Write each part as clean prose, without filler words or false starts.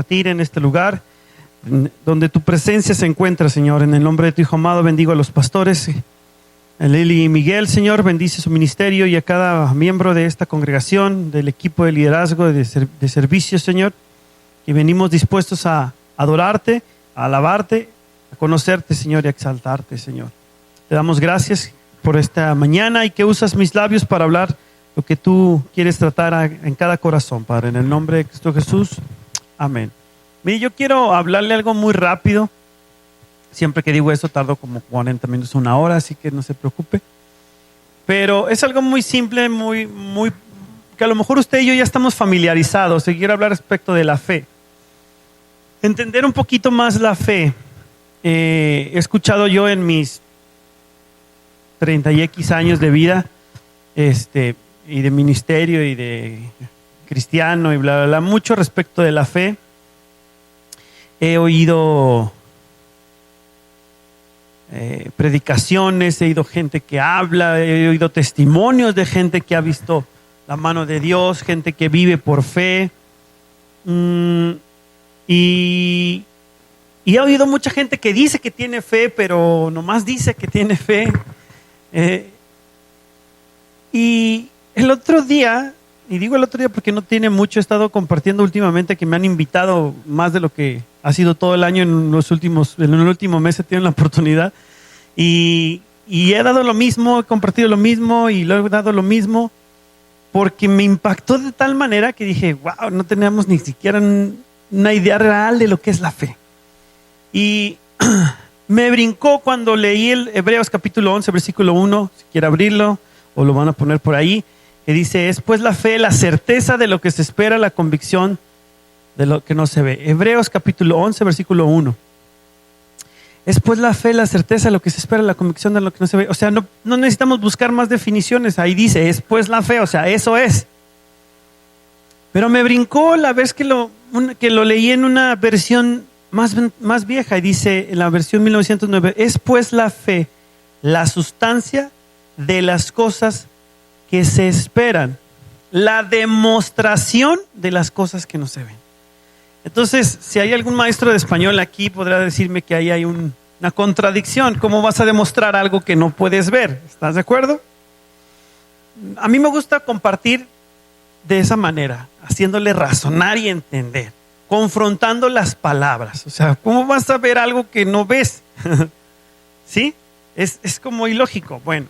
compartir en este lugar, donde tu presencia se encuentra, Señor. En el nombre de tu Hijo amado, bendigo a los pastores, a Lili y Miguel, Señor. Bendice su ministerio y a cada miembro de esta congregación, del equipo de liderazgo, de servicio, Señor. Y venimos dispuestos a adorarte, a alabarte, a conocerte, Señor, y a exaltarte, Señor. Te damos gracias por esta mañana y que usas mis labios para hablar lo que tú quieres tratar en cada corazón, Padre. En el nombre de Cristo Jesús. Amén. Mire, yo quiero hablarle algo muy rápido. Siempre que digo eso tardo como 40 minutos, una hora, así que no se preocupe. Pero es algo muy simple, muy que a lo mejor usted y yo ya estamos familiarizados. Quiero hablar respecto de la fe. Entender un poquito más la fe. He escuchado yo en mis 30 y X años de vida, y de ministerio y de cristiano y bla, bla, bla, mucho respecto de la fe. He oído predicaciones, he oído gente que habla, he oído testimonios de gente que ha visto la mano de Dios, gente que vive por fe. Y he oído mucha gente que dice que tiene fe, pero nomás dice que tiene fe. Y el otro día, y digo el otro día porque no tiene mucho, he estado compartiendo últimamente que me han invitado más de lo que ha sido todo el año. En el último mes he tenido la oportunidad y he dado lo mismo, he compartido lo mismo y lo he dado lo mismo porque me impactó de tal manera que dije, wow, no teníamos ni siquiera una idea real de lo que es la fe. Y me brincó cuando leí el Hebreos capítulo 11, versículo 1, si quiere abrirlo o lo van a poner por ahí, que dice, es pues la fe, la certeza de lo que se espera, la convicción de lo que no se ve. Hebreos capítulo 11, versículo 1. Es pues la fe, la certeza de lo que se espera, la convicción de lo que no se ve. O sea, no necesitamos buscar más definiciones. Ahí dice, es pues la fe, o sea, eso es. Pero me brincó la vez que lo leí en una versión más vieja, y dice en la versión 1909, es pues la fe, la sustancia de las cosas que se esperan, la demostración de las cosas que no se ven. Entonces, si hay algún maestro de español aquí, podrá decirme que ahí hay una contradicción. ¿Cómo vas a demostrar algo que no puedes ver? ¿Estás de acuerdo? A mí me gusta compartir de esa manera, haciéndole razonar y entender, confrontando las palabras. O sea, ¿cómo vas a ver algo que no ves? ¿Sí? Es como ilógico. Bueno,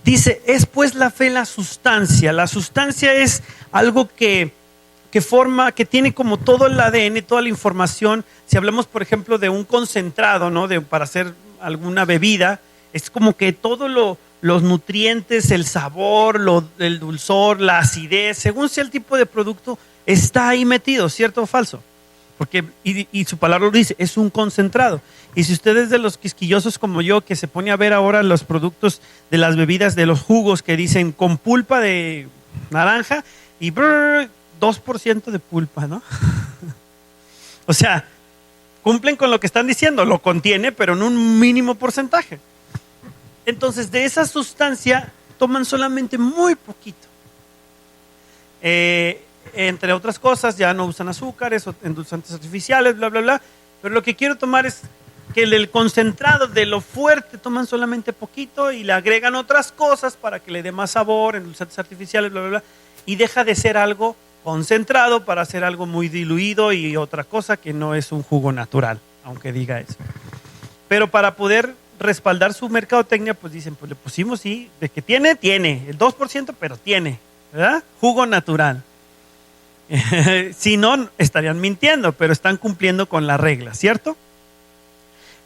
dice, es pues la fe la sustancia. La sustancia es algo que forma, que tiene como todo el ADN, toda la información. Si hablamos, por ejemplo, de un concentrado, ¿no? Para hacer alguna bebida, es como que todos los nutrientes, el sabor, el dulzor, la acidez, según sea el tipo de producto, está ahí metido, ¿cierto o falso? Porque, y su palabra lo dice, es un concentrado. Y si usted es de los quisquillosos como yo, que se pone a ver ahora los productos de las bebidas, de los jugos que dicen con pulpa de naranja y 2% de pulpa, ¿no? O sea, cumplen con lo que están diciendo, lo contiene, pero en un mínimo porcentaje. Entonces, de esa sustancia toman solamente muy poquito. Entre otras cosas, ya no usan azúcares o endulzantes artificiales, bla, bla, bla. Pero lo que quiero tomar es que del concentrado, de lo fuerte, toman solamente poquito y le agregan otras cosas para que le dé más sabor, endulzantes artificiales, bla, bla, bla. Y deja de ser algo concentrado para hacer algo muy diluido y otra cosa que no es un jugo natural, aunque diga eso. Pero para poder respaldar su mercadotecnia, pues dicen, pues le pusimos, sí, de que tiene, el 2%, pero tiene, ¿verdad? Jugo natural. Si no, estarían mintiendo, pero están cumpliendo con la regla, ¿cierto?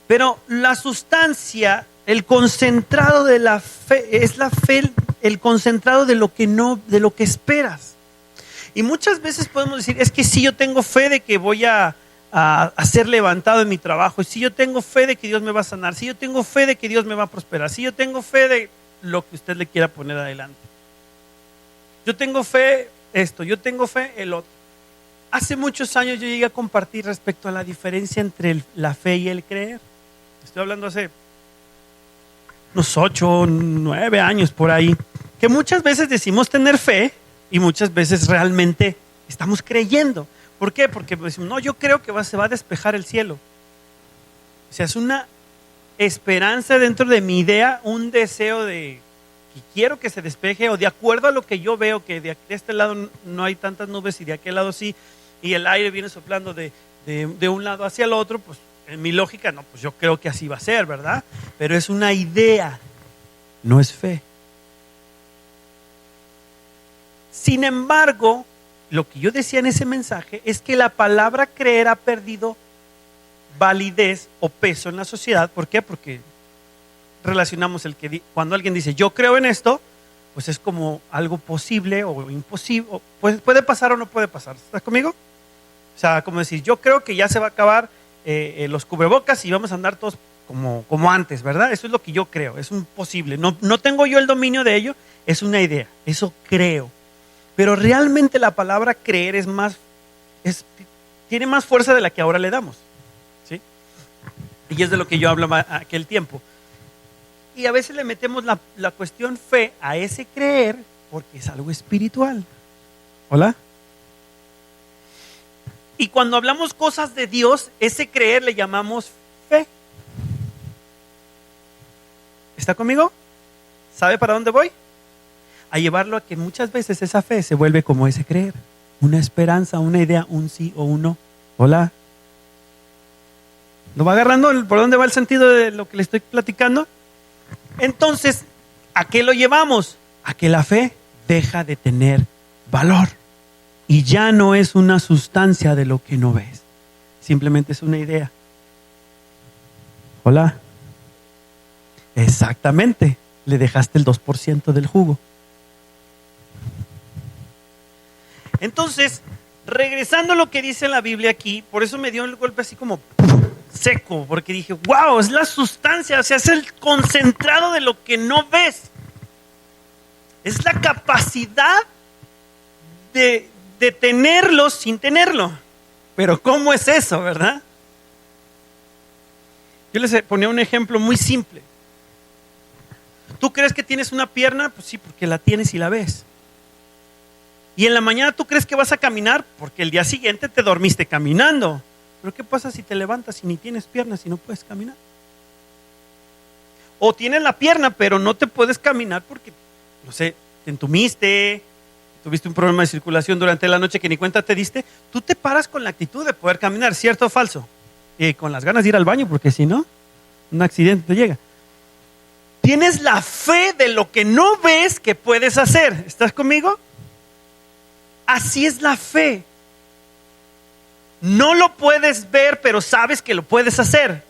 Pero la sustancia, el concentrado de la fe, es la fe, el concentrado de lo que esperas. Y muchas veces podemos decir, es que si yo tengo fe de que voy a ser levantado en mi trabajo, si yo tengo fe de que Dios me va a sanar, si yo tengo fe de que Dios me va a prosperar, si yo tengo fe de lo que usted le quiera poner adelante. Yo tengo fe esto, yo tengo fe el otro. Hace muchos años yo llegué a compartir respecto a la diferencia entre la fe y el creer. Estoy hablando hace unos 8, 9 años por ahí, que muchas veces decimos tener fe y muchas veces realmente estamos creyendo. ¿Por qué? Porque decimos, no, yo creo que se va a despejar el cielo. O sea, es una esperanza dentro de mi idea, un deseo de que quiero que se despeje, o de acuerdo a lo que yo veo, que de este lado no hay tantas nubes y de aquel lado sí, y el aire viene soplando de un lado hacia el otro, pues en mi lógica, no, pues yo creo que así va a ser, ¿verdad? Pero es una idea, no es fe. Sin embargo, lo que yo decía en ese mensaje es que la palabra creer ha perdido validez o peso en la sociedad. ¿Por qué? Porque relacionamos cuando alguien dice yo creo en esto, pues es como algo posible o imposible, o puede pasar o no puede pasar. ¿Estás conmigo? O sea, como decir, yo creo que ya se va a acabar los cubrebocas y vamos a andar todos como antes, ¿verdad? Eso es lo que yo creo, es un posible. No tengo yo el dominio de ello, es una idea, eso creo. Pero realmente la palabra creer tiene más fuerza de la que ahora le damos, ¿sí? Y es de lo que yo hablaba aquel tiempo. Y a veces le metemos la cuestión fe a ese creer porque es algo espiritual. ¿Hola? Y cuando hablamos cosas de Dios, ese creer le llamamos fe. ¿Está conmigo? ¿Sabe para dónde voy? A llevarlo a que muchas veces esa fe se vuelve como ese creer. Una esperanza, una idea, un sí o un no. ¿Hola? ¿Lo va agarrando? ¿Por dónde va el sentido de lo que le estoy platicando? Entonces, ¿a qué lo llevamos? A que la fe deja de tener valor. Y ya no es una sustancia de lo que no ves. Simplemente es una idea. ¿Hola? Exactamente. Le dejaste el 2% del jugo. Entonces, regresando a lo que dice la Biblia aquí, por eso me dio el golpe así como seco, porque dije, wow, es la sustancia, o sea, es el concentrado de lo que no ves. Es la capacidad de tenerlo sin tenerlo. Pero ¿cómo es eso, verdad? Yo les ponía un ejemplo muy simple. ¿Tú crees que tienes una pierna? Pues sí, porque la tienes y la ves. Y en la mañana tú crees que vas a caminar porque el día siguiente te dormiste caminando. Pero ¿qué pasa si te levantas y ni tienes piernas y no puedes caminar? O tienes la pierna pero no te puedes caminar porque, no sé, te entumiste, tuviste un problema de circulación durante la noche que ni cuenta te diste. Tú te paras con la actitud de poder caminar, ¿cierto o falso? Y con las ganas de ir al baño porque si no, un accidente te llega. Tienes la fe de lo que no ves que puedes hacer. ¿Estás conmigo? Así es la fe. No lo puedes ver, pero sabes que lo puedes hacer.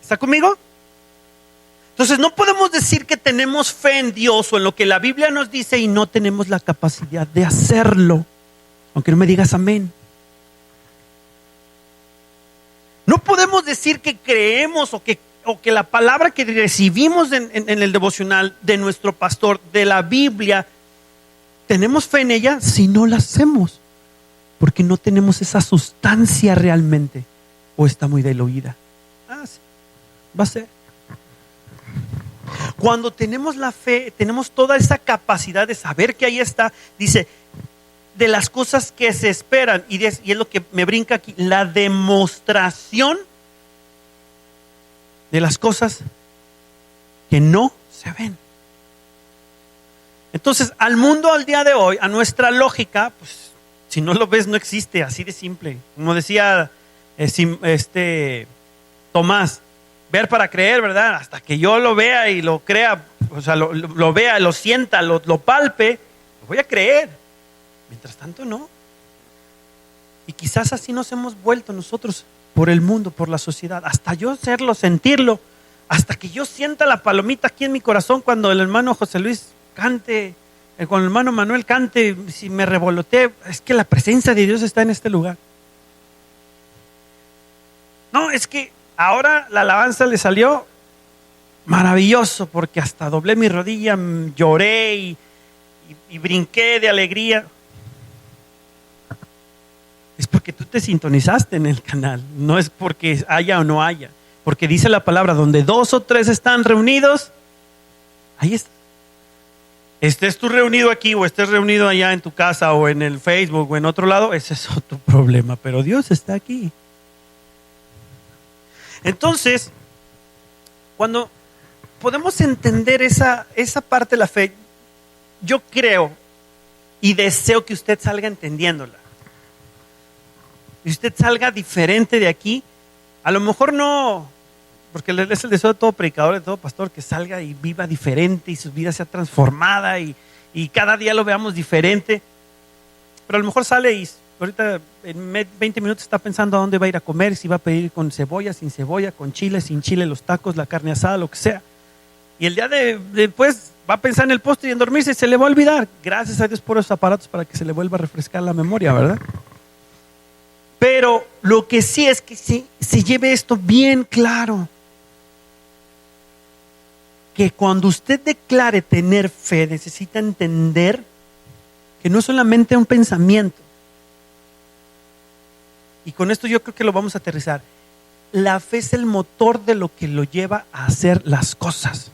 ¿Está conmigo? Entonces no podemos decir que tenemos fe en Dios o en lo que la Biblia nos dice y no tenemos la capacidad de hacerlo. Aunque no me digas amén. No podemos decir que creemos o que la palabra que recibimos en el devocional de nuestro pastor, de la Biblia, tenemos fe en ella si no la hacemos. Porque no tenemos esa sustancia realmente. O está muy diluida. Sí, va a ser. Cuando tenemos la fe, tenemos toda esa capacidad de saber que ahí está. Dice, de las cosas que se esperan. Y es lo que me brinca aquí. La demostración de las cosas que no se ven. Entonces, al mundo al día de hoy, a nuestra lógica, pues, si no lo ves, no existe, así de simple. Como decía Tomás, ver para creer, ¿verdad? Hasta que yo lo vea y lo crea, o sea, lo vea, lo sienta, lo palpe, lo voy a creer. Mientras tanto, no. Y quizás así nos hemos vuelto nosotros por el mundo, por la sociedad, hasta yo hacerlo, sentirlo, hasta que yo sienta la palomita aquí en mi corazón cuando el hermano José Luis cante, cuando el hermano Manuel cante, si me revoloteé, es que la presencia de Dios está en este lugar. No, es que ahora la alabanza le salió maravilloso porque hasta doblé mi rodilla, lloré y brinqué de alegría. Es porque tú te sintonizaste en el canal, no es porque haya o no haya, porque dice la palabra, donde 2 o 3 están reunidos, ahí está. Estés tú reunido aquí o estés reunido allá en tu casa o en el Facebook o en otro lado, ese es otro problema, pero Dios está aquí. Entonces, cuando podemos entender esa parte de la fe, yo creo y deseo que usted salga entendiéndola. Y usted salga diferente de aquí. A lo mejor no, porque es el deseo de todo predicador, de todo pastor, que salga y viva diferente y su vida sea transformada y cada día lo veamos diferente. Pero a lo mejor sale y ahorita en 20 minutos está pensando a dónde va a ir a comer, si va a pedir con cebolla, sin cebolla, con chile, sin chile, los tacos, la carne asada, lo que sea. Y el día después va a pensar en el postre y en dormirse y se le va a olvidar. Gracias a Dios por esos aparatos para que se le vuelva a refrescar la memoria, ¿verdad? Pero lo que sí es que se lleve esto bien claro. Que cuando usted declare tener fe, necesita entender que no es solamente un pensamiento. Y con esto yo creo que lo vamos a aterrizar. La fe es el motor de lo que lo lleva a hacer las cosas.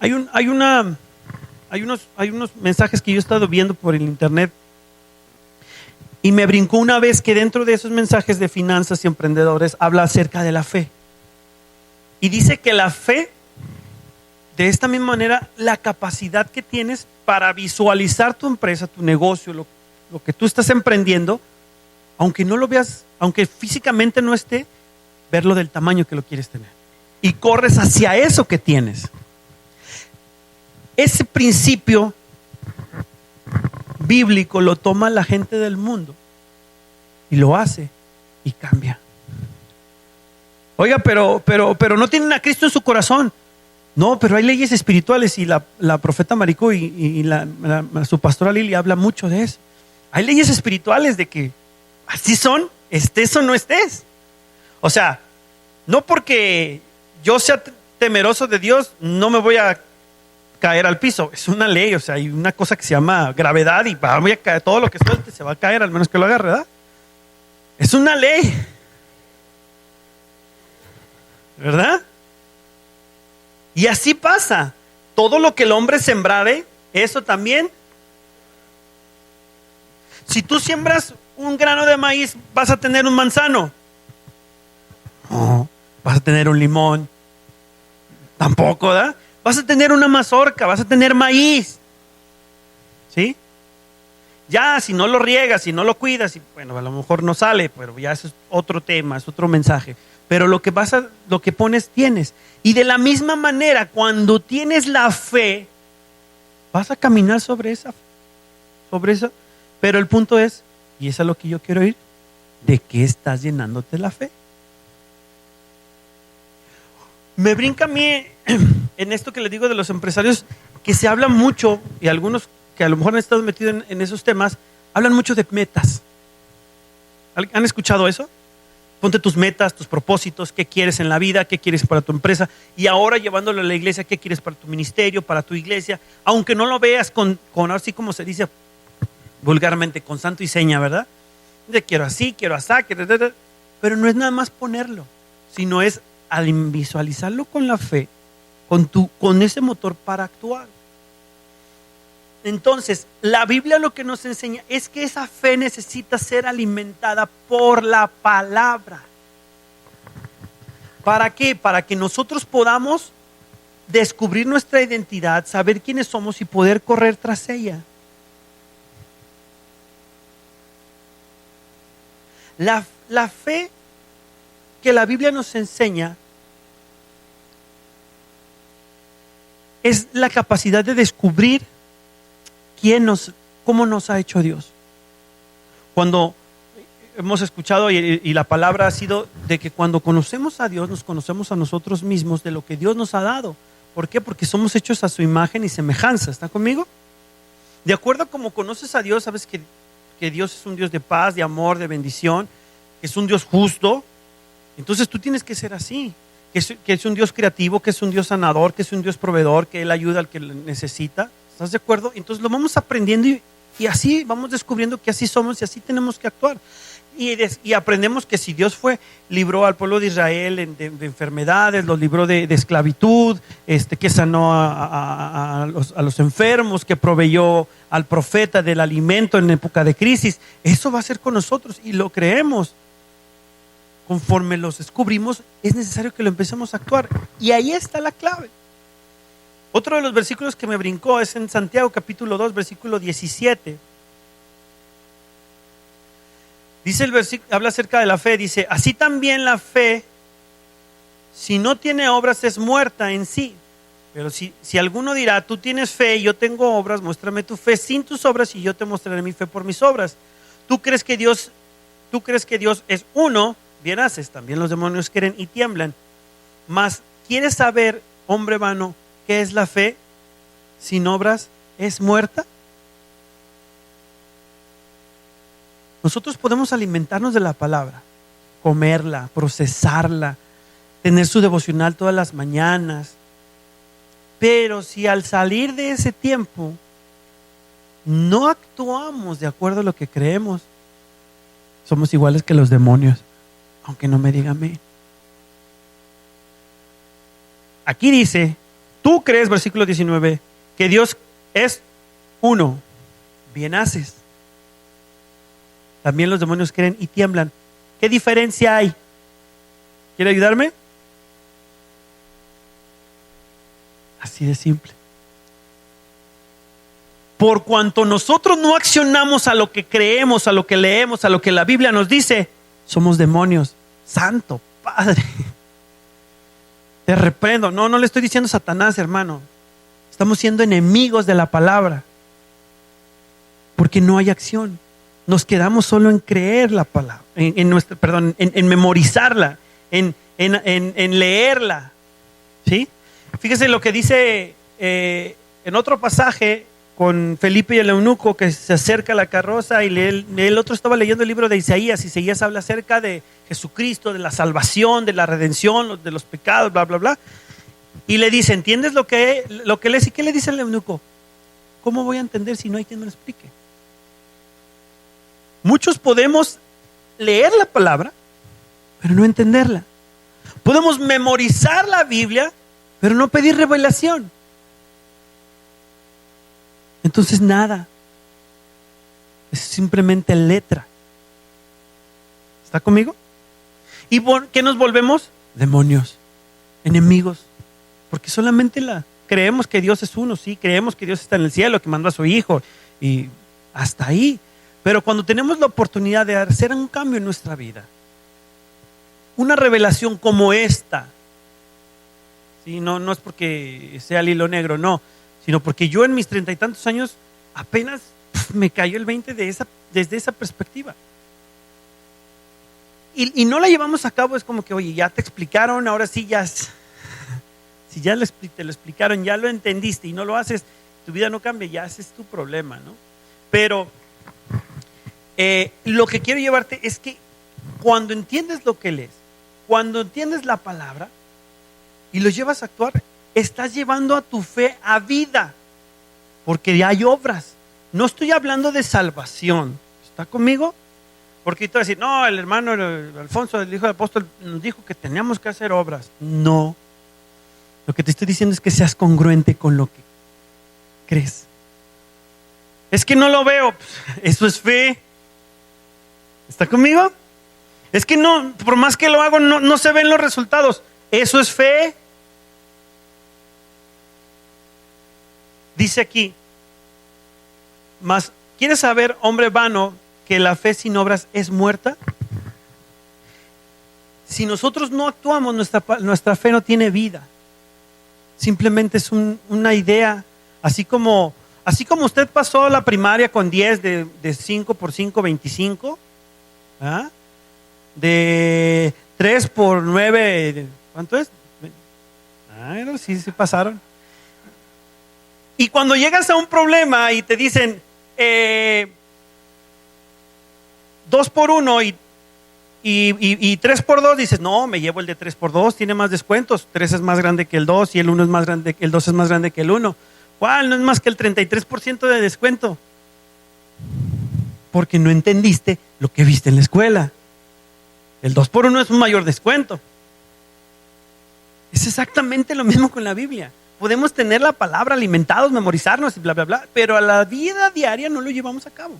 Hay unos mensajes que yo he estado viendo por el internet y me brincó una vez que dentro de esos mensajes de finanzas y emprendedores habla acerca de la fe. Y dice que la fe, de esta misma manera, la capacidad que tienes para visualizar tu empresa, tu negocio, lo que tú estás emprendiendo, aunque no lo veas, aunque físicamente no esté, verlo del tamaño que lo quieres tener. Y corres hacia eso que tienes. Ese principio bíblico lo toma la gente del mundo y lo hace y cambia. Oiga, pero no tienen a Cristo en su corazón. No, pero hay leyes espirituales y la profeta Maricó y su pastora Lili habla mucho de eso. Hay leyes espirituales de que así son, estés o no estés. O sea, no porque yo sea temeroso de Dios, no me voy a caer al piso. Es una ley, o sea, hay una cosa que se llama gravedad y voy a caer, todo lo que suelte se va a caer, al menos que lo agarre, ¿verdad? Es una ley, ¿verdad? Y así pasa. Todo lo que el hombre sembrare, eso también. Si tú siembras un grano de maíz, ¿vas a tener un manzano? No. ¿Vas a tener un limón? Tampoco, ¿verdad? Vas a tener una mazorca, vas a tener maíz. ¿Sí? Ya, si no lo riegas, si no lo cuidas, bueno, a lo mejor no sale, pero ya eso es otro tema, es otro mensaje. Pero lo que pones, tienes. Y de la misma manera, cuando tienes la fe, vas a caminar sobre esa. Pero el punto es, y eso es lo que yo quiero oír, ¿de qué estás llenándote la fe? Me brinca a mí en esto que les digo de los empresarios, que se habla mucho, y algunos que a lo mejor han estado metidos en esos temas, hablan mucho de metas. ¿Han escuchado eso? Ponte tus metas, tus propósitos, qué quieres en la vida, qué quieres para tu empresa, y ahora llevándolo a la iglesia, qué quieres para tu ministerio, para tu iglesia, aunque no lo veas con así como se dice vulgarmente, con santo y seña, ¿verdad? De quiero así, quiero así, pero no es nada más ponerlo, sino es al visualizarlo con la fe, con ese motor para actuar. Entonces, la Biblia lo que nos enseña es que esa fe necesita ser alimentada por la palabra. ¿Para qué? Para que nosotros podamos descubrir nuestra identidad, saber quiénes somos y poder correr tras ella. La fe que la Biblia nos enseña es la capacidad de descubrir cómo nos ha hecho Dios. Cuando hemos escuchado y la palabra ha sido de que cuando conocemos a Dios, nos conocemos a nosotros mismos de lo que Dios nos ha dado. ¿Por qué? Porque somos hechos a su imagen y semejanza. ¿Está conmigo? De acuerdo a cómo conoces a Dios, sabes que Dios es un Dios de paz, de amor, de bendición, que es un Dios justo. Entonces tú tienes que ser así. Que es un Dios creativo, que es un Dios sanador, que es un Dios proveedor, que Él ayuda al que necesita. ¿Estás de acuerdo? Entonces lo vamos aprendiendo y así vamos descubriendo que así somos y así tenemos que actuar. y aprendemos que si Dios libró al pueblo de Israel de enfermedades, los libró de esclavitud, que sanó a los enfermos, que proveyó al profeta del alimento en época de crisis, eso va a ser con nosotros y lo creemos. Conforme los descubrimos, es necesario que lo empecemos a actuar. Y ahí está la clave. Otro de los versículos que me brincó es en Santiago capítulo 2, versículo 17. Dice el versículo, habla acerca de la fe, dice, así también la fe, si no tiene obras, es muerta en sí. Pero si alguno dirá, tú tienes fe y yo tengo obras, muéstrame tu fe sin tus obras y yo te mostraré mi fe por mis obras. ¿Tú crees que Dios es uno? Bien haces, también los demonios creen y tiemblan. Mas, ¿quieres saber, hombre vano, qué es la fe? Sin obras, ¿es muerta? Nosotros podemos alimentarnos de la palabra, comerla, procesarla, tener su devocional todas las mañanas. Pero si al salir de ese tiempo no actuamos de acuerdo a lo que creemos, somos iguales que los demonios, aunque no me diga amén. Aquí dice, tú crees, versículo 19, que Dios es uno. Bien haces. También los demonios creen y tiemblan. ¿Qué diferencia hay? ¿Quiere ayudarme? Así de simple. Por cuanto nosotros no accionamos a lo que creemos, a lo que leemos, a lo que la Biblia nos dice, somos demonios. Santo Padre, te reprendo. No le estoy diciendo Satanás, hermano. Estamos siendo enemigos de la palabra. Porque no hay acción. Nos quedamos solo en creer la palabra, en memorizarla, en leerla. ¿Sí? Fíjese lo que dice en otro pasaje con Felipe y el eunuco, que se acerca a la carroza y el otro estaba leyendo el libro de Isaías. Isaías habla acerca de Jesucristo, de la salvación, de la redención, de los pecados, bla, bla, bla. Y le dice, ¿entiendes lo que lees? ¿Y qué le dice el eunuco? ¿Cómo voy a entender si no hay quien me lo explique? Muchos podemos leer la palabra, pero no entenderla. Podemos memorizar la Biblia, pero no pedir revelación. Entonces nada. Es simplemente letra. ¿Está conmigo? ¿Y por qué nos volvemos? Demonios, enemigos. Porque solamente creemos que Dios es uno, sí, creemos que Dios está en el cielo, que mandó a su Hijo, y hasta ahí. Pero cuando tenemos la oportunidad de hacer un cambio en nuestra vida, una revelación como esta, ¿sí? No es porque sea el hilo negro, no, sino porque yo en mis 30 y tantos años apenas me cayó el 20 desde esa perspectiva. Y no la llevamos a cabo, es como que, oye, ya te explicaron, ahora sí ya, si ya te lo explicaron, ya lo entendiste y no lo haces, tu vida no cambia, ya ese es tu problema, ¿no? Pero lo que quiero llevarte es que cuando entiendes lo que lees, cuando entiendes la palabra y lo llevas a actuar, estás llevando a tu fe a vida, porque ya hay obras. No estoy hablando de salvación. ¿Está conmigo? Porque tú vas a decir, no, el hermano Alfonso, el hijo del apóstol, nos dijo que teníamos que hacer obras. No. Lo que te estoy diciendo es que seas congruente con lo que crees. Es que no lo veo. Eso es fe. ¿Está conmigo? Es que no, por más que lo hago, no se ven los resultados. Eso es fe. Dice aquí, mas ¿quieres saber, hombre vano, que la fe sin obras es muerta? Si nosotros no actuamos, nuestra fe no tiene vida. Simplemente es una idea, así como usted pasó la primaria con 10 de 5 por 5, 25, ¿ah? De 3 por 9, ¿cuánto es? No, sí pasaron. Y cuando llegas a un problema y te dicen 2 por 1 y 3 por 2, dices, no, me llevo el de 3 por 2, tiene más descuentos, 3 es más grande que el 2 y el 1 es más grande, el 2 es más grande que el 1. ¿Cuál? No es más que el 33% de descuento. porque no entendiste lo que viste en la escuela. El 2x1 es un mayor descuento. Es exactamente lo mismo con la Biblia. Podemos tener la palabra, alimentados, memorizarnos y bla, bla, bla, pero a la vida diaria no lo llevamos a cabo.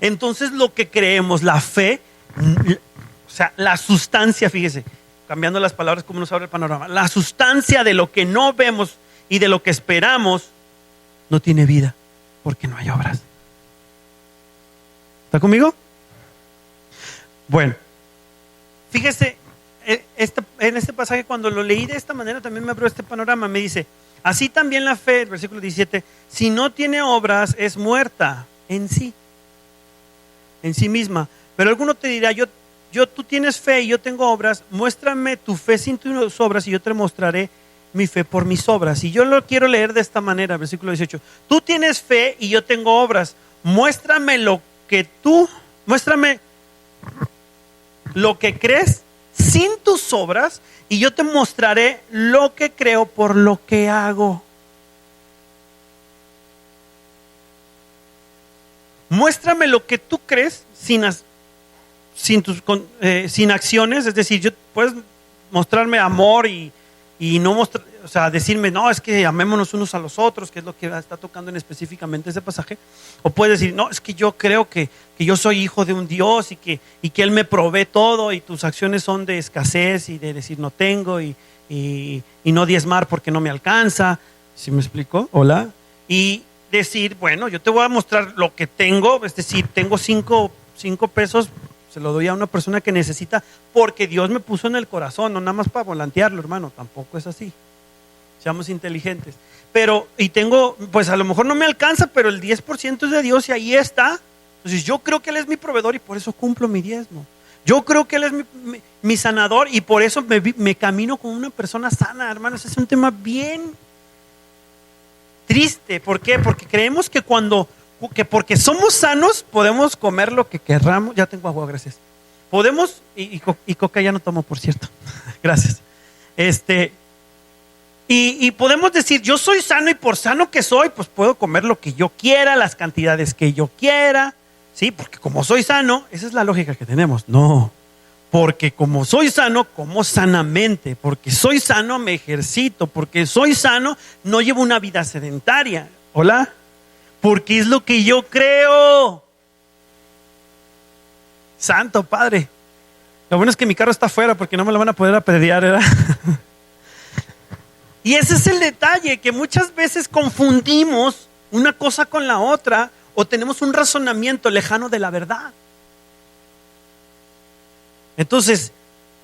Entonces lo que creemos, la fe, o sea, la sustancia, fíjese, cambiando las palabras como nos abre el panorama, la sustancia de lo que no vemos y de lo que esperamos no tiene vida porque no hay obras. ¿Está conmigo? Bueno, fíjese, en este pasaje cuando lo leí de esta manera también me abrió este panorama. Me dice, así también la fe, el versículo 17, si no tiene obras es muerta en sí misma. Pero alguno te dirá, tú tienes fe y yo tengo obras, muéstrame tu fe sin tus obras y yo te mostraré mi fe por mis obras. Y yo lo quiero leer de esta manera, versículo 18, tú tienes fe y yo tengo obras, muéstrame lo que crees sin tus obras y yo te mostraré lo que creo por lo que hago. Muéstrame lo que tú crees sin acciones, es decir, puedes mostrarme amor y no mostrar, o sea, decirme, no, es que amémonos unos a los otros, que es lo que está tocando en específicamente ese pasaje. O puedes decir, no, es que yo creo que yo soy hijo de un Dios y que Él me provee todo y tus acciones son de escasez y de decir no tengo y no diezmar porque no me alcanza. ¿Sí me explico? Hola. Y decir, bueno, yo te voy a mostrar lo que tengo, es decir, tengo 5 pesos, se lo doy a una persona que necesita porque Dios me puso en el corazón, no nada más para volantearlo, hermano, tampoco es así. Seamos inteligentes. Pero, y tengo, pues a lo mejor no me alcanza, pero el 10% es de Dios y ahí está. Entonces yo creo que Él es mi proveedor y por eso cumplo mi diezmo. Yo creo que Él es mi sanador y por eso me camino con una persona sana, hermanos. Es un tema bien triste. ¿Por qué? Porque creemos que porque somos sanos podemos comer lo que querramos. Ya tengo agua, gracias. Podemos, y coca ya no tomo, por cierto. Gracias. Y podemos decir, yo soy sano y por sano que soy, pues puedo comer lo que yo quiera, las cantidades que yo quiera. Sí, porque como soy sano, esa es la lógica que tenemos. No, porque como soy sano, como sanamente. Porque soy sano, me ejercito. Porque soy sano, no llevo una vida sedentaria. ¿Hola? Porque es lo que yo creo. Santo Padre. Lo bueno es que mi carro está afuera porque no me lo van a poder apedrear, ¿verdad? Y ese es el detalle, que muchas veces confundimos una cosa con la otra o tenemos un razonamiento lejano de la verdad. Entonces,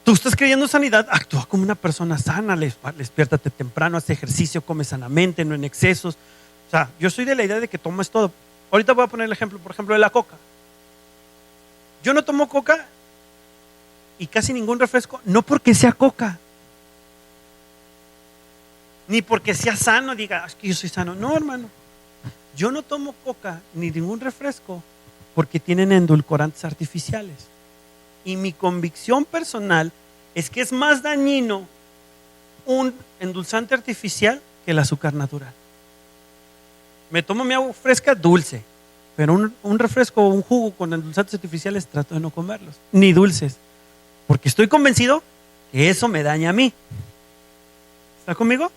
tú estás creyendo sanidad, actúa como una persona sana, despiértate temprano, haz ejercicio, come sanamente, no en excesos. O sea, yo soy de la idea de que tomes todo. Ahorita voy a poner el ejemplo, por ejemplo, de la coca. Yo no tomo coca y casi ningún refresco, no porque sea coca, ni porque sea sano, diga, es que yo soy sano. No, hermano, yo no tomo coca ni ningún refresco porque tienen endulcorantes artificiales. Y mi convicción personal es que es más dañino un endulzante artificial que el azúcar natural. Me tomo mi agua fresca dulce, pero un refresco o un jugo con endulzantes artificiales trato de no comerlos, ni dulces, porque estoy convencido que eso me daña a mí. ¿Está conmigo?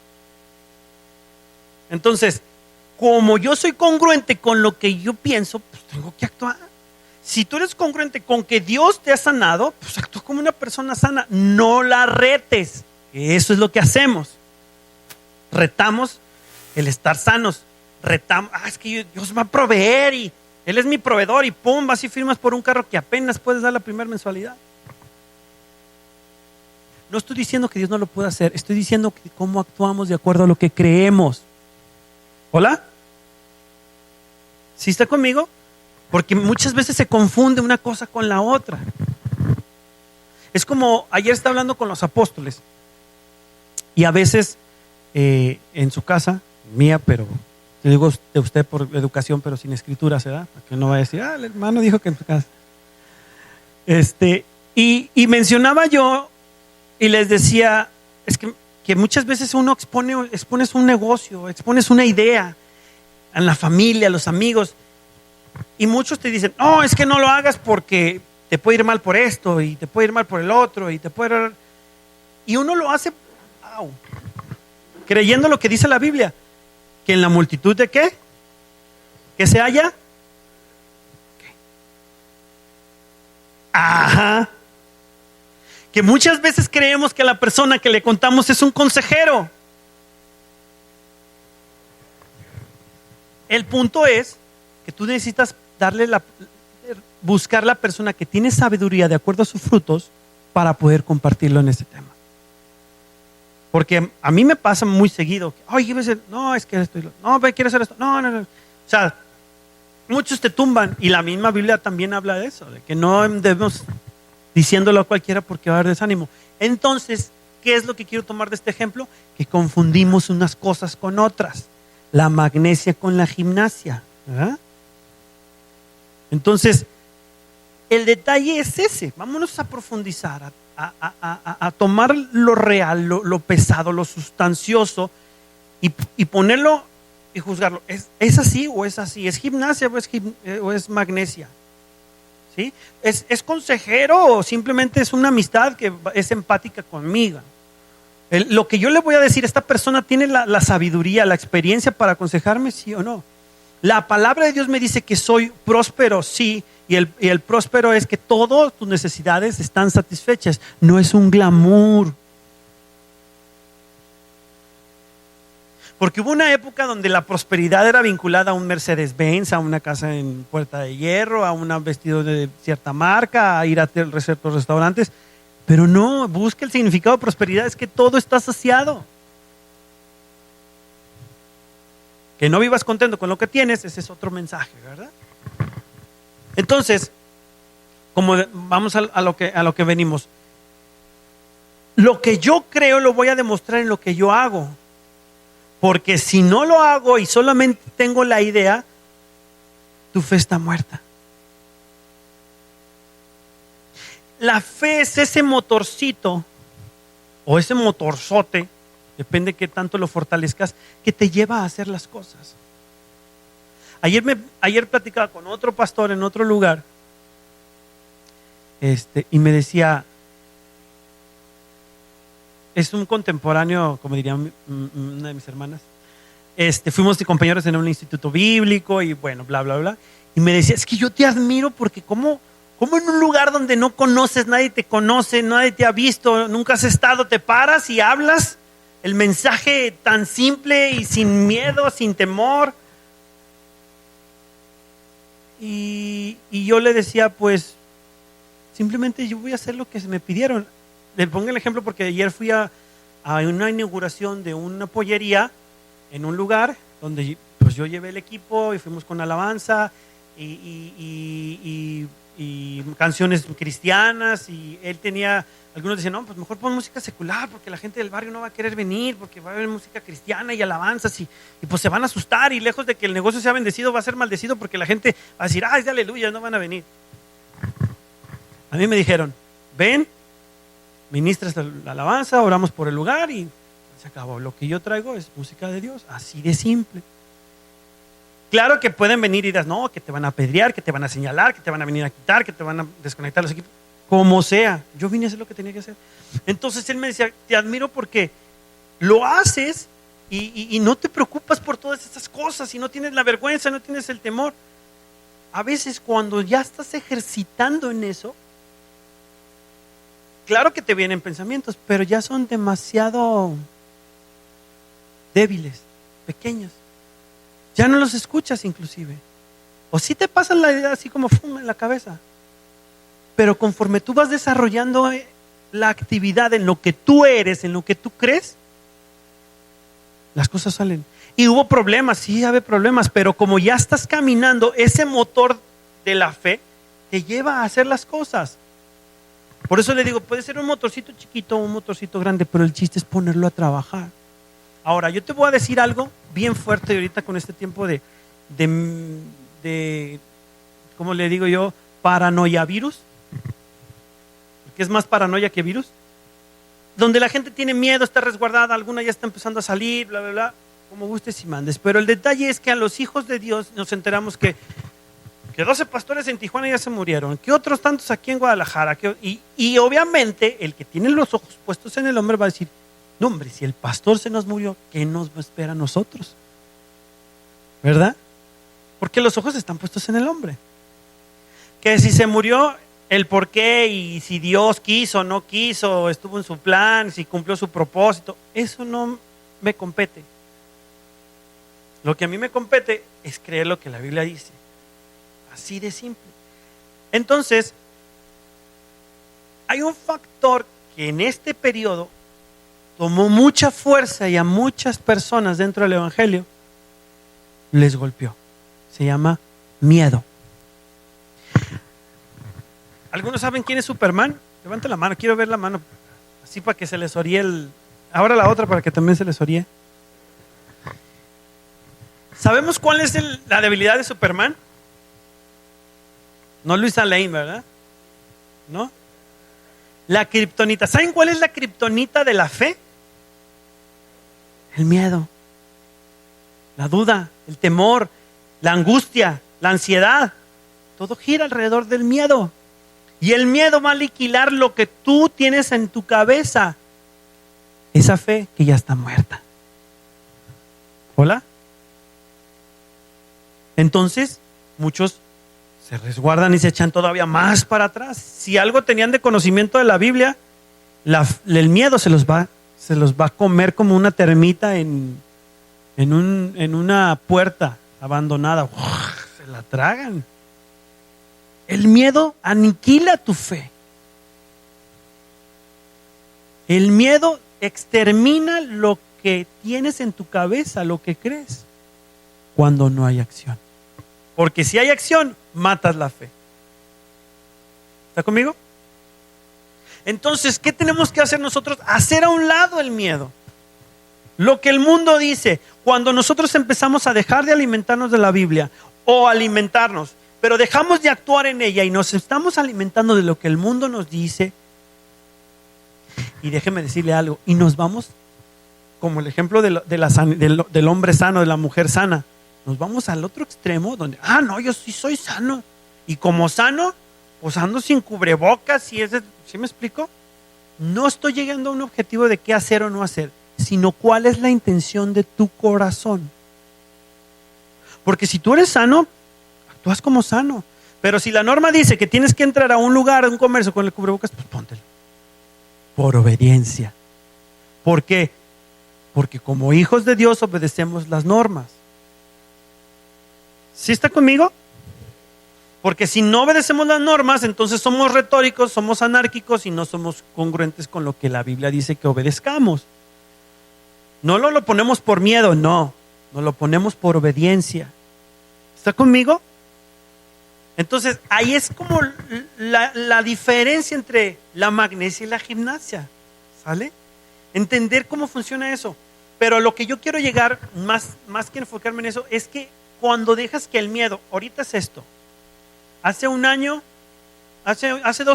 Entonces, como yo soy congruente con lo que yo pienso, pues tengo que actuar. Si tú eres congruente con que Dios te ha sanado, pues actúa como una persona sana. No la retes. Eso es lo que hacemos. Retamos el estar sanos. Retamos, es que Dios va a proveer y Él es mi proveedor y pum, vas y firmas por un carro que apenas puedes dar la primera mensualidad. No estoy diciendo que Dios no lo pueda hacer. Estoy diciendo que cómo actuamos de acuerdo a lo que creemos. ¿Hola? ¿Sí está conmigo? Porque muchas veces se confunde una cosa con la otra. Es como ayer estaba hablando con los apóstoles y a veces en su casa, mía, pero te digo de usted por educación, pero sin escrituras, ¿verdad? Para que no vaya a decir, el hermano dijo que en su casa. Y mencionaba yo y les decía, es que muchas veces uno expones un negocio, expones una idea en la familia, a los amigos, Y muchos te dicen, no, es que no lo hagas porque te puede ir mal por esto y te puede ir mal por el otro y te puede... Y uno lo hace, wow, creyendo lo que dice la Biblia, que en la multitud de ¿qué? Que se halla. ¿Qué? Ajá. Que muchas veces creemos que la persona que le contamos es un consejero. El punto es que tú necesitas buscar la persona que tiene sabiduría de acuerdo a sus frutos para poder compartirlo en este tema. Porque a mí me pasa muy seguido. Oye, no, es que esto, no, quiero hacer esto. No. O sea, muchos te tumban y la misma Biblia también habla de eso, de que no debemos diciéndolo a cualquiera porque va a haber desánimo. Entonces, ¿qué es lo que quiero tomar de este ejemplo? Que confundimos unas cosas con otras. La magnesia con la gimnasia, ¿verdad? Entonces, el detalle es ese. Vámonos a profundizar, a tomar lo real, lo pesado, lo sustancioso y ponerlo y juzgarlo. ¿Es así o es así? ¿Es gimnasia o es magnesia? ¿Sí? ¿Es consejero o simplemente es una amistad que es empática conmigo? Lo que yo le voy a decir, ¿esta persona tiene la sabiduría, la experiencia para aconsejarme, sí o no? La palabra de Dios me dice que soy próspero, sí, y el próspero es que todas tus necesidades están satisfechas. No es un glamour. Porque hubo una época donde la prosperidad era vinculada a un Mercedes-Benz, a una casa en Puerta de Hierro, a un vestido de cierta marca, a ir a ciertos restaurantes. Pero no, busca el significado de prosperidad, es que todo está saciado. Que no vivas contento con lo que tienes, ese es otro mensaje, ¿verdad? Entonces, como vamos a lo que venimos. Lo que yo creo lo voy a demostrar en lo que yo hago. Porque si no lo hago y solamente tengo la idea, tu fe está muerta. La fe es ese motorcito o ese motorzote, depende de qué tanto lo fortalezcas, que te lleva a hacer las cosas. Ayer platicaba con otro pastor en otro lugar y me decía, es un contemporáneo, como diría una de mis hermanas, fuimos compañeros en un instituto bíblico y bueno, bla, bla, bla, y me decía, es que yo te admiro porque ¿cómo en un lugar donde no conoces, nadie te conoce, nadie te ha visto, nunca has estado, te paras y hablas el mensaje tan simple y sin miedo, sin temor? Y yo le decía, pues, simplemente yo voy a hacer lo que me pidieron. Le pongo el ejemplo porque ayer fui a una inauguración de una pollería en un lugar donde pues yo llevé el equipo y fuimos con alabanza y canciones cristianas, y él tenía, algunos decían, no, pues mejor pon música secular porque la gente del barrio no va a querer venir porque va a haber música cristiana y alabanzas y pues se van a asustar, y lejos de que el negocio sea bendecido va a ser maldecido porque la gente va a decir, es de aleluya, no van a venir. A mí me dijeron, ven, ministras la alabanza, oramos por el lugar y se acabó. Lo que yo traigo es música de Dios, así de simple. Claro que pueden venir y dirás, no, que te van a apedrear, que te van a señalar, que te van a venir a quitar, que te van a desconectar los equipos, como sea. Yo vine a hacer lo que tenía que hacer. Entonces él me decía, te admiro porque lo haces y no te preocupas por todas estas cosas, y no tienes la vergüenza, no tienes el temor. A veces cuando ya estás ejercitando en eso, claro que te vienen pensamientos, pero ya son demasiado débiles, pequeños. Ya no los escuchas inclusive. O sí te pasan la idea así como fuma en la cabeza. Pero conforme tú vas desarrollando la actividad en lo que tú eres, en lo que tú crees, las cosas salen. Y hubo problemas, sí, había problemas, pero como ya estás caminando, ese motor de la fe te lleva a hacer las cosas. Por eso le digo, puede ser un motorcito chiquito o un motorcito grande, pero el chiste es ponerlo a trabajar. Ahora, yo te voy a decir algo bien fuerte ahorita con este tiempo de ¿cómo le digo yo? Paranoia virus. Porque es más paranoia que virus. Donde la gente tiene miedo, está resguardada, alguna ya está empezando a salir, bla, bla, bla. Como gustes y mandes. Pero el detalle es que a los hijos de Dios nos enteramos que que 12 pastores en Tijuana ya se murieron, que otros tantos aquí en Guadalajara, y obviamente el que tiene los ojos puestos en el hombre va a decir, no hombre, si el pastor se nos murió, ¿qué nos espera a nosotros? ¿Verdad? Porque los ojos están puestos en el hombre. Que si se murió, el por qué y si Dios quiso o no quiso, estuvo en su plan, si cumplió su propósito, eso no me compete. Lo que a mí me compete es creer lo que la Biblia dice. Así de simple. Entonces, hay un factor que en este periodo tomó mucha fuerza y a muchas personas dentro del Evangelio les golpeó. Se llama miedo. ¿Algunos saben quién es Superman? Levanten la mano, quiero ver la mano. Así para que se les oríe ahora la otra para que también se les oríe. ¿Sabemos cuál es la debilidad de Superman? No Luisa Lane, ¿verdad? ¿No? La kriptonita. ¿Saben cuál es la kriptonita de la fe? El miedo, la duda, el temor, la angustia, la ansiedad. Todo gira alrededor del miedo. Y el miedo va a aniquilar lo que tú tienes en tu cabeza. Esa fe que ya está muerta. ¿Hola? Entonces, muchos se resguardan y se echan todavía más para atrás. Si algo tenían de conocimiento de la Biblia, el miedo se los va a comer como una termita en una puerta abandonada. ¡Uf! Se la tragan. El miedo aniquila tu fe. El miedo extermina lo que tienes en tu cabeza, lo que crees, cuando no hay acción. Porque si hay acción, matas la fe. ¿Está conmigo? Entonces, ¿qué tenemos que hacer nosotros? Hacer a un lado el miedo. Lo que el mundo dice, cuando nosotros empezamos a dejar de alimentarnos de la Biblia o alimentarnos, pero dejamos de actuar en ella y nos estamos alimentando de lo que el mundo nos dice, y déjeme decirle algo, y nos vamos, como el ejemplo del hombre sano, de la mujer sana, nos vamos al otro extremo donde, no, yo sí soy sano. Y como sano, pues ando sin cubrebocas. ¿Sí me explico? No estoy llegando a un objetivo de qué hacer o no hacer, sino cuál es la intención de tu corazón. Porque si tú eres sano, actúas como sano. Pero si la norma dice que tienes que entrar a un lugar, a un comercio con el cubrebocas, pues póntelo. Por obediencia. ¿Por qué? Porque como hijos de Dios obedecemos las normas. ¿Sí está conmigo? Porque si no obedecemos las normas, entonces somos retóricos, somos anárquicos y no somos congruentes con lo que la Biblia dice que obedezcamos. No lo ponemos por miedo, no. Nos lo ponemos por obediencia. ¿Está conmigo? Entonces, ahí es como la diferencia entre la magnesia y la gimnasia. ¿Sale? Entender cómo funciona eso. Pero lo que yo quiero llegar, más que enfocarme en eso, es que cuando dejas que el miedo, ahorita es esto. Hace 2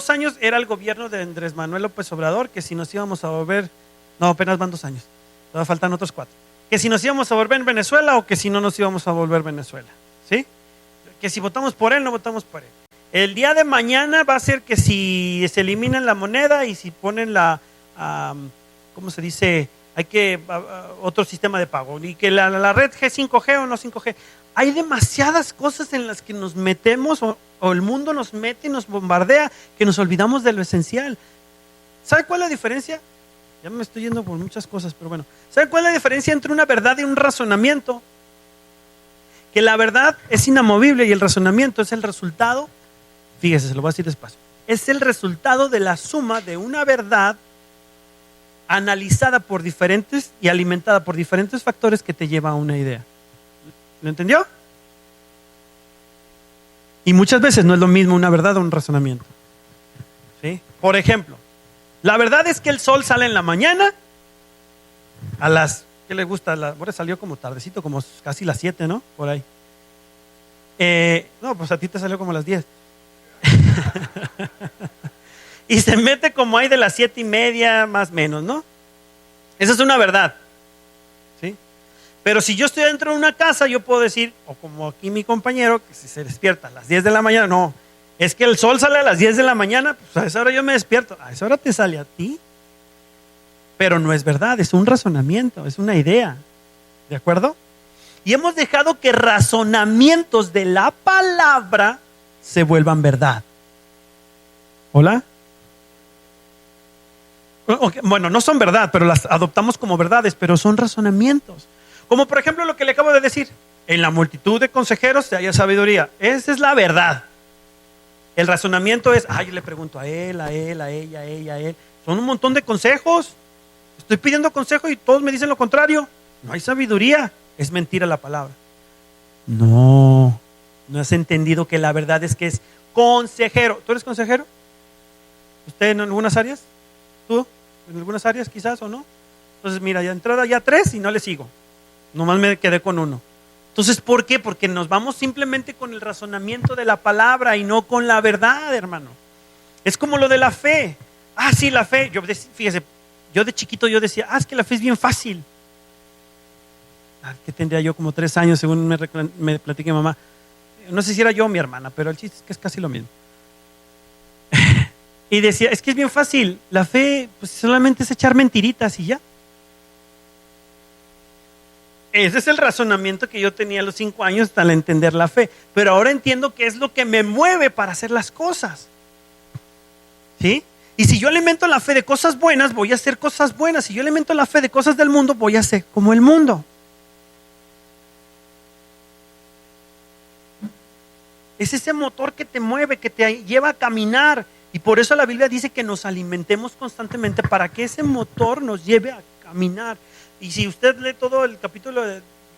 años era el gobierno de Andrés Manuel López Obrador, que si nos íbamos a volver, no, apenas van 2 años, todavía faltan otros 4, que si nos íbamos a volver en Venezuela o que si no nos íbamos a volver Venezuela, ¿sí? Que si votamos por él, no votamos por él. El día de mañana va a ser que si se eliminan la moneda y si ponen ¿cómo se dice? Hay que otro sistema de pago y que la red G5G o no 5G. Hay demasiadas cosas en las que nos metemos o el mundo nos mete y nos bombardea que nos olvidamos de lo esencial. ¿Sabe cuál es la diferencia? Ya me estoy yendo por muchas cosas, pero bueno. ¿Sabe cuál es la diferencia entre una verdad y un razonamiento? Que la verdad es inamovible y el razonamiento es el resultado. Fíjese, se lo voy a decir despacio. Es el resultado de la suma de una verdad analizada por diferentes y alimentada por diferentes factores que te lleva a una idea. ¿Lo entendió? Y muchas veces no es lo mismo una verdad o un razonamiento. ¿Sí? Por ejemplo, la verdad es que el sol sale en la mañana a las, ¿qué le gusta? Ahora salió como tardecito, como casi las 7, ¿no? Por ahí. No, pues a ti te salió como a las 10. Y se mete como ahí de las 7:30, más o menos, ¿no? Esa es una verdad. ¿Sí? Pero si yo estoy dentro de una casa, yo puedo decir, o como aquí mi compañero, que si se despierta a las 10 de la mañana, no, es que el sol sale a las 10 de la mañana, pues a esa hora yo me despierto, a esa hora te sale a ti. Pero no es verdad, es un razonamiento, es una idea, ¿de acuerdo? Y hemos dejado que razonamientos de la palabra se vuelvan verdad. ¿Hola? Okay, bueno, no son verdad, pero las adoptamos como verdades, pero son razonamientos. Como por ejemplo lo que le acabo de decir, en la multitud de consejeros se halla sabiduría. Esa es la verdad. El razonamiento es, yo le pregunto a él, a ella, a él. Son un montón de consejos. Estoy pidiendo consejo y todos me dicen lo contrario. No hay sabiduría. Es mentira la palabra. No has entendido que la verdad es que es consejero. ¿Tú eres consejero? ¿Usted en algunas áreas? ¿Tú? ¿En algunas áreas quizás o no? Entonces mira, ya entrada ya 3 y no le sigo. Nomás me quedé con 1. Entonces, ¿por qué? Porque nos vamos simplemente con el razonamiento de la palabra y no con la verdad, hermano. Es como lo de la fe. Sí, la fe. Fíjese, yo de chiquito yo decía, es que la fe es bien fácil. Que tendría yo como 3 años, según me platica mi mamá. No sé si era yo o mi hermana, pero el chiste es que es casi lo mismo. Y decía, es que es bien fácil. La fe pues solamente es echar mentiritas y ya. Ese es el razonamiento que yo tenía a los 5 años al entender la fe. Pero ahora entiendo qué es lo que me mueve para hacer las cosas. ¿Sí? Y si yo alimento la fe de cosas buenas, voy a hacer cosas buenas. Si yo alimento la fe de cosas del mundo, voy a hacer como el mundo. Es ese motor que te mueve, que te lleva a caminar. Y por eso la Biblia dice que nos alimentemos constantemente para que ese motor nos lleve a caminar. Y si usted lee todo el capítulo,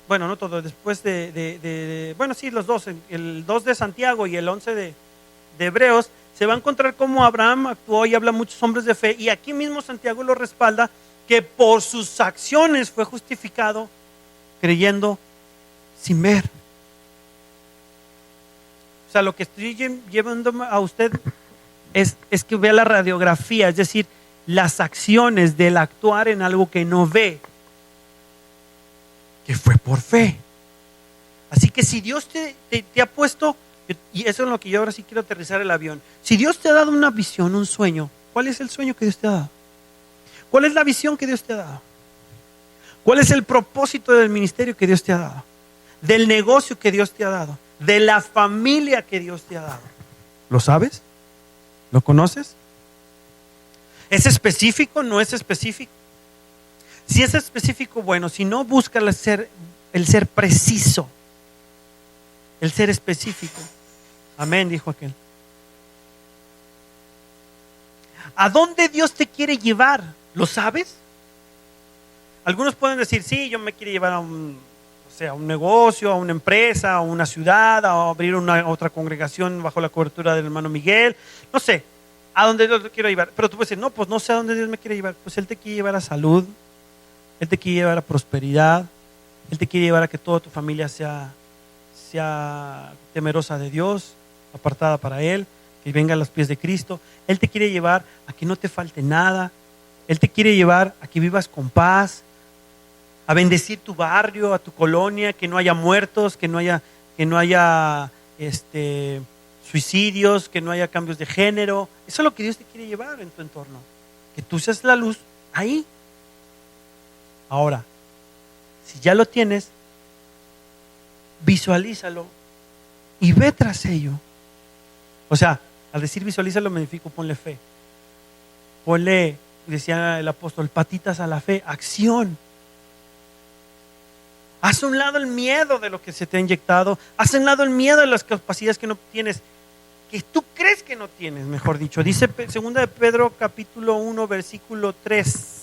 bueno, no todo, después bueno, sí, los dos, el 2 de Santiago y el 11 de Hebreos, se va a encontrar cómo Abraham actuó y habla muchos hombres de fe. Y aquí mismo Santiago lo respalda, que por sus acciones fue justificado creyendo sin ver. O sea, lo que estoy llevando a usted es que vea la radiografía, es decir, las acciones del actuar en algo que no ve, que fue por fe. Así que si Dios te ha puesto, y eso es lo que yo ahora sí quiero aterrizar el avión, si Dios te ha dado una visión, un sueño, ¿cuál es el sueño que Dios te ha dado? ¿Cuál es la visión que Dios te ha dado? ¿Cuál es el propósito del ministerio que Dios te ha dado? Del negocio que Dios te ha dado, de la familia que Dios te ha dado. ¿Lo sabes? ¿Lo conoces? ¿Es específico? ¿No es específico? Si es específico, bueno. Si no, busca el ser preciso, el ser específico. Amén, dijo aquel. ¿A dónde Dios te quiere llevar? ¿Lo sabes? Algunos pueden decir, sí, yo me quiero llevar a un negocio, a una empresa, a una ciudad, a abrir otra congregación bajo la cobertura del hermano Miguel. No sé, a dónde Dios te quiere llevar. Pero tú puedes decir, no, pues no sé a dónde Dios me quiere llevar. Pues Él te quiere llevar a salud, Él te quiere llevar a prosperidad, Él te quiere llevar a que toda tu familia sea temerosa de Dios, apartada para Él, que venga a los pies de Cristo. Él te quiere llevar a que no te falte nada. Él te quiere llevar a que vivas con paz, a bendecir tu barrio, a tu colonia, que no haya muertos, que no haya suicidios, que no haya cambios de género. Eso es lo que Dios te quiere llevar en tu entorno, que tú seas la luz ahí. Ahora, si ya lo tienes, visualízalo y ve tras ello. O sea, al decir visualízalo me significa ponle fe. Ponle, decía el apóstol, patitas a la fe, acción. Haz a un lado el miedo de lo que se te ha inyectado. Haz a un lado el miedo de las capacidades que no tienes, que tú crees que no tienes, mejor dicho. Dice 2 de Pedro capítulo 1 versículo 3.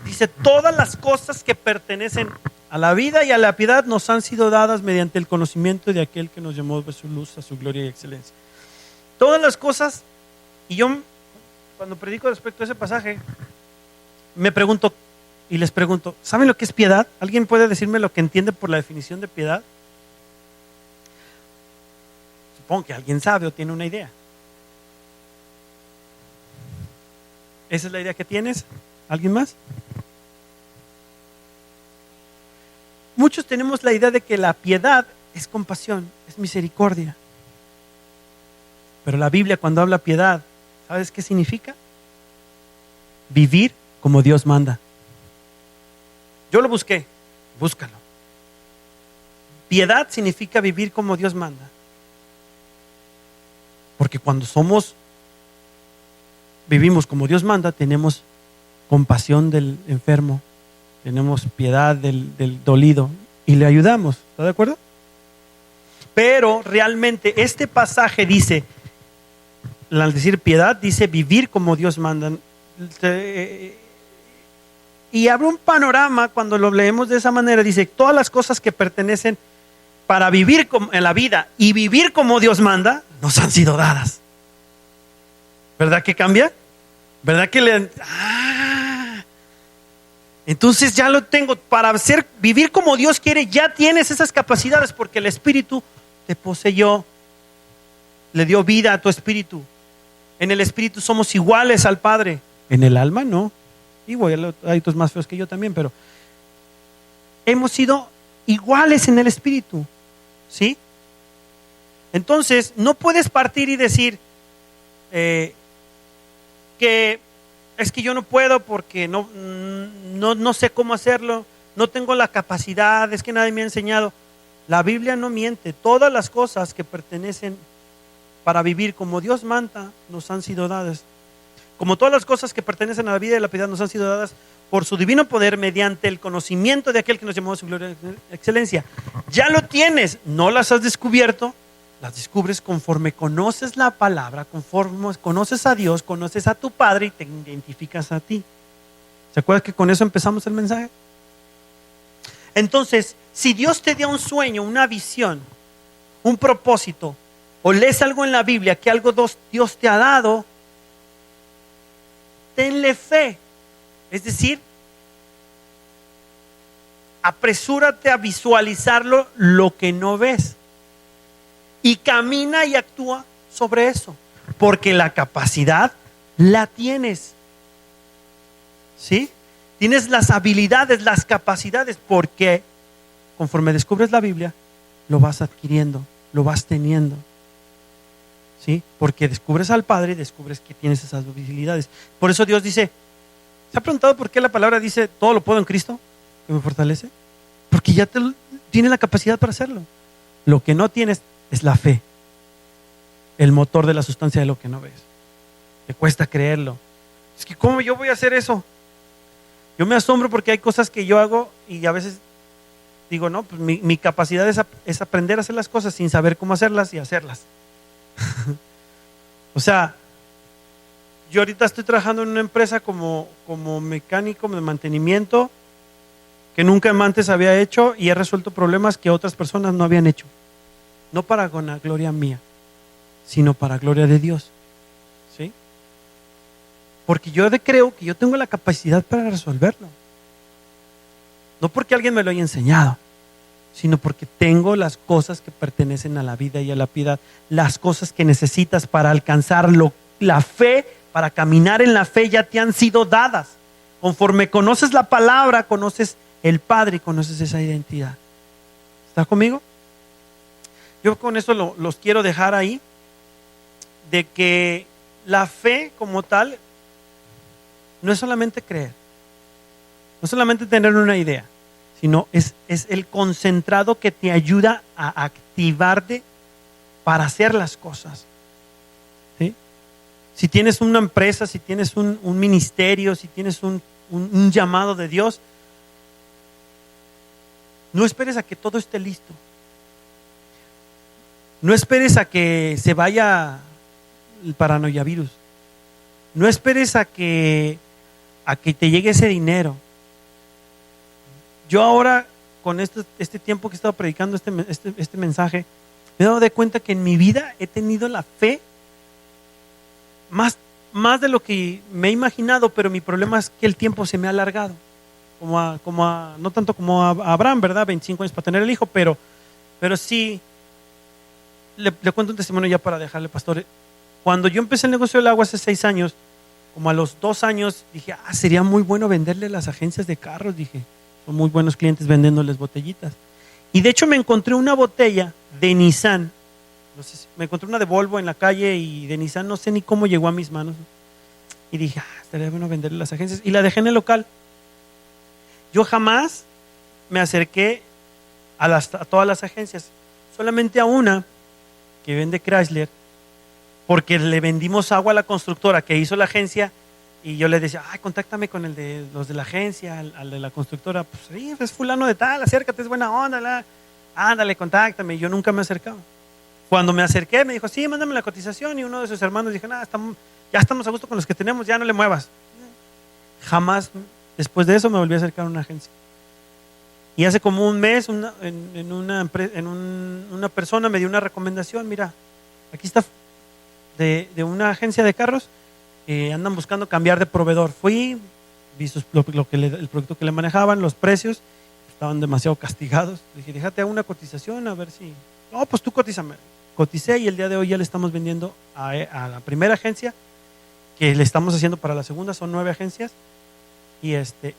Dice, todas las cosas que pertenecen a la vida y a la piedad nos han sido dadas mediante el conocimiento de aquel que nos llamó de su luz a su gloria y excelencia. Todas las cosas, y yo cuando predico respecto a ese pasaje, me pregunto y les pregunto, ¿saben lo que es piedad? ¿Alguien puede decirme lo que entiende por la definición de piedad? Supongo que alguien sabe o tiene una idea. ¿Esa es la idea que tienes? ¿Alguien más? muchos tenemos la idea de que la piedad es compasión, es misericordia. Pero la Biblia, cuando habla piedad, ¿sabes qué significa? Vivir como Dios manda. Yo lo busqué, búscalo. Piedad significa vivir como Dios manda. Porque cuando vivimos como Dios manda, tenemos compasión del enfermo, tenemos piedad del dolido y le ayudamos. ¿Está de acuerdo? Pero realmente este pasaje dice, al decir piedad, dice vivir como Dios manda. Y abre un panorama cuando lo leemos de esa manera. Dice, todas las cosas que pertenecen para vivir en la vida y vivir como Dios manda, nos han sido dadas. ¿Verdad que cambia? ¿Verdad que entonces ya lo tengo. Para vivir como Dios quiere, ya tienes esas capacidades porque el Espíritu te poseyó. Le dio vida a tu espíritu. En el Espíritu somos iguales al Padre. En el alma no. Igual hay otros más feos que yo también, pero hemos sido iguales en el Espíritu. ¿Sí? Entonces, no puedes partir y decir que es que yo no puedo porque no sé cómo hacerlo, no tengo la capacidad, es que nadie me ha enseñado. La Biblia no miente. Todas las cosas que pertenecen para vivir como Dios manda nos han sido dadas. Como todas las cosas que pertenecen a la vida y la piedad nos han sido dadas por su divino poder mediante el conocimiento de aquel que nos llamó a su gloria y excelencia. Ya lo tienes, no las has descubierto, las descubres conforme conoces la palabra, conforme conoces a Dios, conoces a tu Padre y te identificas a ti. ¿Se acuerdan que con eso empezamos el mensaje? Entonces, si Dios te dio un sueño, una visión, un propósito, o lees algo en la Biblia que algo Dios te ha dado, tenle fe. Es decir, apresúrate a visualizarlo lo que no ves. Y camina y actúa sobre eso. Porque la capacidad la tienes. ¿Sí? Tienes las habilidades, las capacidades, porque conforme descubres la Biblia, lo vas adquiriendo, lo vas teniendo. ¿Sí? Porque descubres al Padre y descubres que tienes esas habilidades. Por eso Dios dice, ¿se ha preguntado por qué la palabra dice todo lo puedo en Cristo que me fortalece? Porque ya tienes la capacidad para hacerlo. Lo que no tienes es la fe, el motor de la sustancia de lo que no ves. Te cuesta creerlo. Es que ¿cómo yo voy a hacer eso? Yo me asombro porque hay cosas que yo hago y a veces digo, no, pues mi capacidad es aprender a hacer las cosas sin saber cómo hacerlas y hacerlas. O sea, yo ahorita estoy trabajando en una empresa como mecánico de mantenimiento que nunca antes había hecho y he resuelto problemas que otras personas no habían hecho. No para gloria mía, sino para gloria de Dios. ¿Sí? Porque yo creo que yo tengo la capacidad para resolverlo. No porque alguien me lo haya enseñado, sino porque tengo las cosas que pertenecen a la vida y a la piedad, las cosas que necesitas para alcanzar la fe, para caminar en la fe, ya te han sido dadas. Conforme conoces la palabra, conoces el Padre y conoces esa identidad. ¿Estás conmigo? Yo con eso los quiero dejar ahí, de que la fe como tal no es solamente creer, no es solamente tener una idea, sino es el concentrado que te ayuda a activarte para hacer las cosas. ¿Sí? Si tienes una empresa, si tienes un ministerio, si tienes un llamado de Dios, no esperes a que todo esté listo. No esperes a que se vaya el paranoiavirus. No esperes a que te llegue ese dinero. Yo ahora, con este tiempo que he estado predicando este mensaje, me he dado de cuenta que en mi vida he tenido la fe más de lo que me he imaginado, pero mi problema es que el tiempo se me ha alargado. No tanto como a Abraham, ¿verdad? 25 años para tener el hijo, pero sí, le cuento un testimonio ya para dejarle, pastor. Cuando yo empecé el negocio del agua hace 6 años, como a los 2 años, dije, sería muy bueno venderle las agencias de carros, dije. Son muy buenos clientes vendiéndoles botellitas. Y de hecho me encontré una botella de Nissan. No sé me encontré una de Volvo en la calle y de Nissan, no sé ni cómo llegó a mis manos. Y dije, estaría bueno venderle a las agencias. Y la dejé en el local. Yo jamás me acerqué a todas las agencias. Solamente a una que vende Chrysler, porque le vendimos agua a la constructora que hizo la agencia. Y yo le decía, contáctame con los de la agencia, al de la constructora. Pues sí, es fulano de tal, acércate, es buena onda. Ándale, contáctame. Y yo nunca me acercaba. Cuando me acerqué, me dijo, sí, mándame la cotización. Y uno de sus hermanos dijo, ya estamos a gusto con los que tenemos, ya no le muevas. Jamás, después de eso, me volví a acercar a una agencia. Y hace como un mes, una persona me dio una recomendación. Mira, aquí está de una agencia de carros. Andan buscando cambiar de proveedor. Fui, vi el producto que le manejaban, los precios, estaban demasiado castigados. Le dije, déjate hago una cotización a ver si. No, pues tú cotízame. Coticé y el día de hoy ya le estamos vendiendo a la primera agencia, que le estamos haciendo para la segunda, son 9 agencias. Y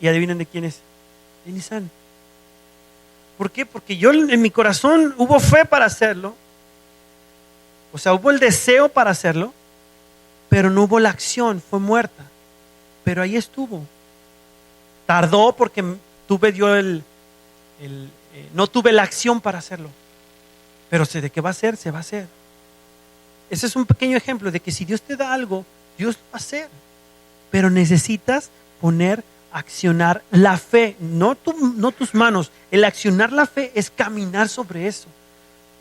adivinen de quién es. De Nissan. ¿Por qué? Porque yo en mi corazón hubo fe para hacerlo. O sea, hubo el deseo para hacerlo, pero no hubo la acción, fue muerta. Pero ahí estuvo. Tardó porque no tuve la acción para hacerlo. Pero sé de qué va a ser, se va a hacer. Ese es un pequeño ejemplo de que si Dios te da algo, Dios lo va a hacer. Pero necesitas accionar la fe, no tus manos. El accionar la fe es caminar sobre eso.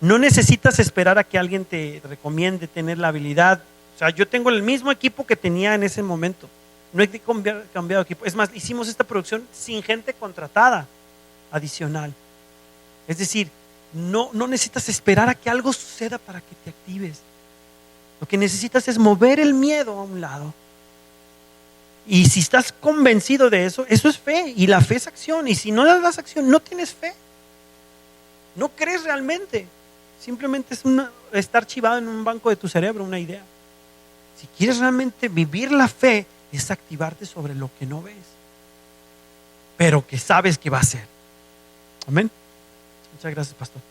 No necesitas esperar a que alguien te recomiende tener la habilidad. O sea, yo tengo el mismo equipo que tenía en ese momento. No he cambiado equipo. Es más, hicimos esta producción sin gente contratada adicional. Es decir, no necesitas esperar a que algo suceda para que te actives. Lo que necesitas es mover el miedo a un lado. Y si estás convencido de eso, eso es fe. Y la fe es acción. Y si no le das acción, no tienes fe. No crees realmente. Simplemente es estar chivado en un banco de tu cerebro, una idea. Si quieres realmente vivir la fe, es activarte sobre lo que no ves, pero que sabes que va a ser. Amén. Muchas gracias, pastor.